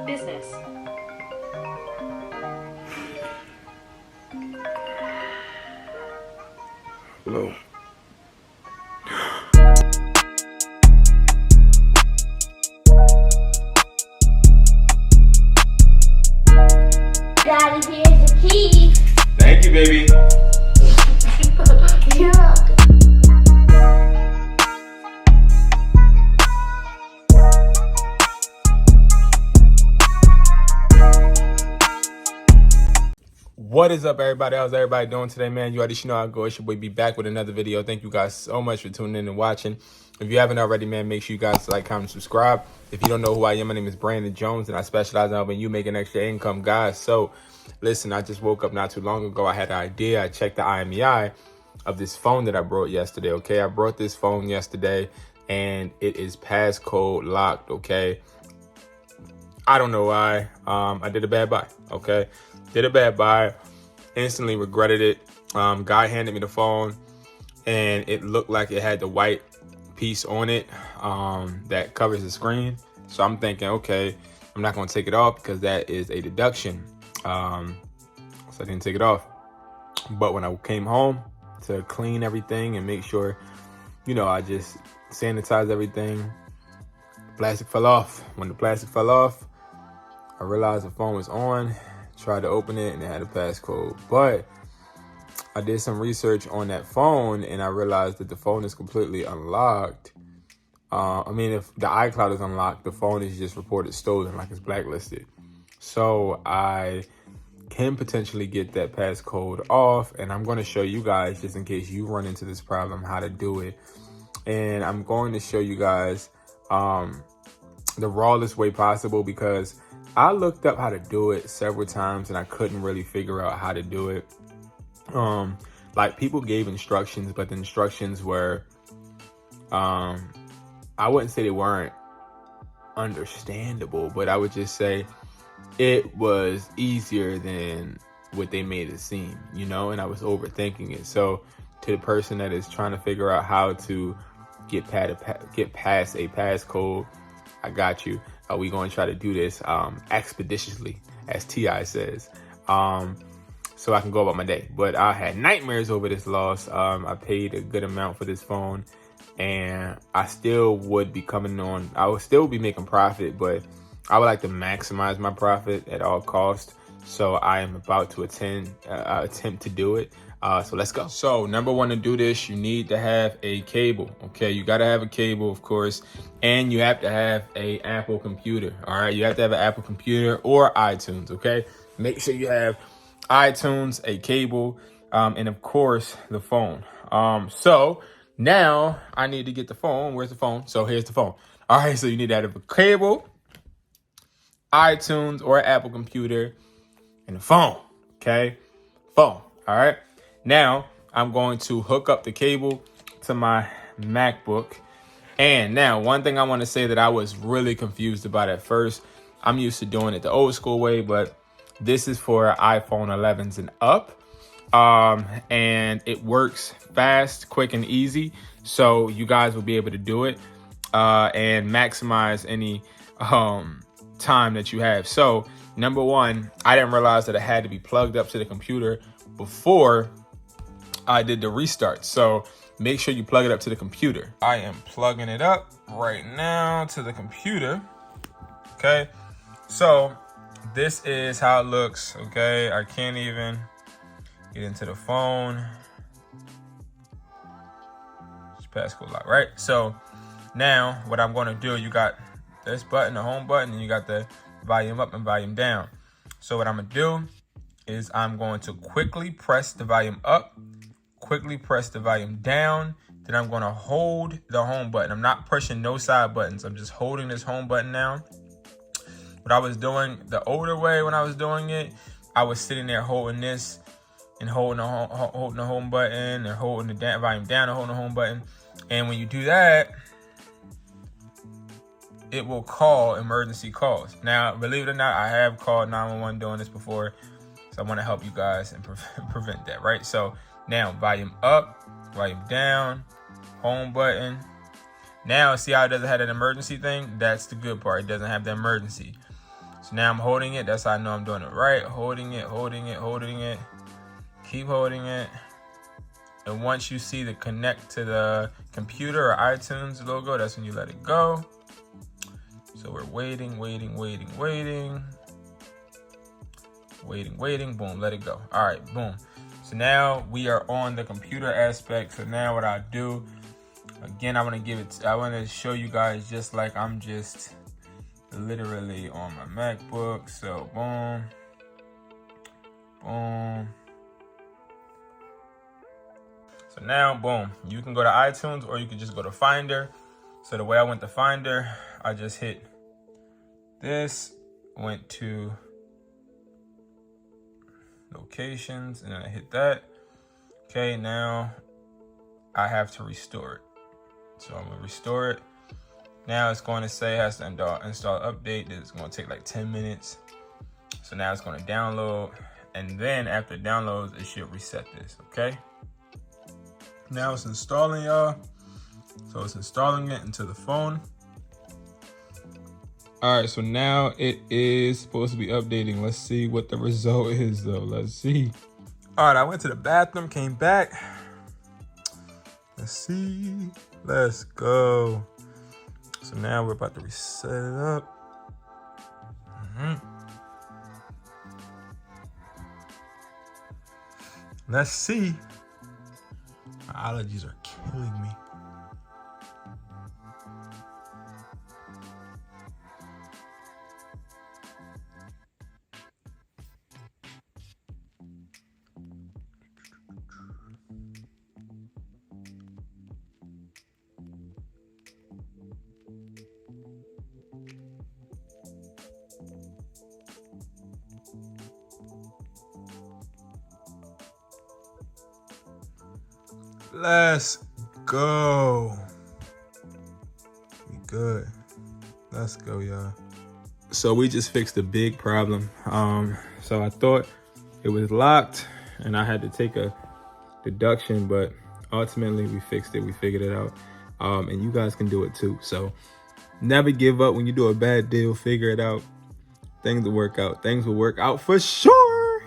Business. Hello. Daddy, here's the key. Thank you, baby. You're welcome. What is up, everybody? How's everybody doing today, man? You already know how it goes. It's your boy be back with another video. Thank you guys so much for tuning in and watching. If you haven't already, man, make sure you guys like, comment, subscribe. If you don't know who I am, my name is Brandon Jones, and I specialize in helping you make an extra income, guys. So, listen, I just woke up not too long ago. I had an idea. I checked the IMEI of this phone that I brought yesterday, okay? I brought this phone yesterday, and it is passcode locked, okay? I don't know why. I did a bad buy, okay? Did a bad buy, instantly regretted it. Guy handed me the phone, and it looked like it had the white piece on it that covers the screen. So I'm thinking, okay, I'm not going to take it off because that is a deduction. So I didn't take it off. But when I came home to clean everything and make sure, you know, I just sanitized everything, plastic fell off. When the plastic fell off, I realized the phone was on. Tried to open it and it had a passcode, but I did some research on that phone and I realized that the phone is completely unlocked. I mean, if the iCloud is unlocked, the phone is just reported stolen, like it's blacklisted. So I can potentially get that passcode off, and I'm going to show you guys, just in case you run into this problem, how to do it. And I'm going to show you guys the rawest way possible, because I looked up how to do it several times and I couldn't really figure out how to do it. Like, people gave instructions, but the instructions were, I wouldn't say they weren't understandable, but I would just say it was easier than what they made it seem, you know, and I was overthinking it. So to the person that is trying to figure out how to get past a passcode, I got you. We going to try to do this expeditiously, as T.I. says, so I can go about my day. But I had nightmares over this loss. I paid a good amount for this phone, and I still would be coming on. I would still be making profit, but I would like to maximize my profit at all costs. So I am about to attempt to do it. So let's go. So number one, to do this, you need to have a cable. Okay, you got to have a cable, of course, and you have to have a Apple computer. All right, you have to have an Apple computer or iTunes. Okay, make sure you have iTunes, a cable, and of course the phone. So now I need to get the phone. Where's the phone? So here's the phone. All right, so you need to have a cable, iTunes or Apple computer, and a phone. Okay, phone. All right. Now, I'm going to hook up the cable to my MacBook. And now, one thing I want to say that I was really confused about at first. I'm used to doing it the old school way, but this is for iPhone 11s and up. And it works fast, quick, and easy. So you guys will be able to do it and maximize any time that you have. So, number one, I didn't realize that it had to be plugged up to the computer before I did the restart. So make sure you plug it up to the computer. I am plugging it up right now to the computer. Okay, so this is how it looks. Okay, I can't even get into the phone. It's passcode lock, right? So now what I'm going to do, you got this button, the home button, and you got the volume up and volume down. So what I'm going to do is I'm going to quickly press the volume up, quickly press the volume down, then I'm going to hold the home button. I'm not pushing no side buttons. I'm just holding this home button down. What I was doing the older way when I was doing it, I was sitting there holding this and holding the home button, and holding the volume down and holding the home button. And when you do that, it will call emergency calls. Now, believe it or not, I have called 911 doing this before. So I want to help you guys and prevent that, right? So now volume up, volume down, home button. Now see how it doesn't have an emergency thing? That's the good part. It doesn't have the emergency. So now I'm holding it. That's how I know I'm doing it right. Holding it, holding it, holding it. Keep holding it. And once you see the connect to the computer or iTunes logo, that's when you let it go. So we're waiting, waiting, waiting, waiting. Waiting, waiting, boom, let it go. All right, boom. So now we are on the computer aspect. So now what I do, again, I want to show you guys just like I'm just literally on my MacBook. So boom, boom. So now, boom, you can go to iTunes or you can just go to Finder. So the way I went to Finder, I just hit this, went to locations, and then I hit that. Okay, now I have to restore it. So I'm gonna restore it. Now it's going to say it has to install update. It's going to take like 10 minutes. So now it's going to download, and then after it downloads, it should reset this, okay? Now it's installing, y'all. So it's installing it into the phone. All right, so now it is supposed to be updating. Let's see what the result is, though. Let's see. All right, I went to the bathroom, came back. Let's see. Let's go. So now we're about to reset it up. Let's see. My allergies are killing me. Let's go. We good. Let's go, y'all. So we just fixed a big problem. So I thought it was locked and I had to take a deduction, but ultimately we fixed it. We figured it out. And you guys can do it too. So never give up when you do a bad deal. Figure it out. Things will work out. Things will work out for sure.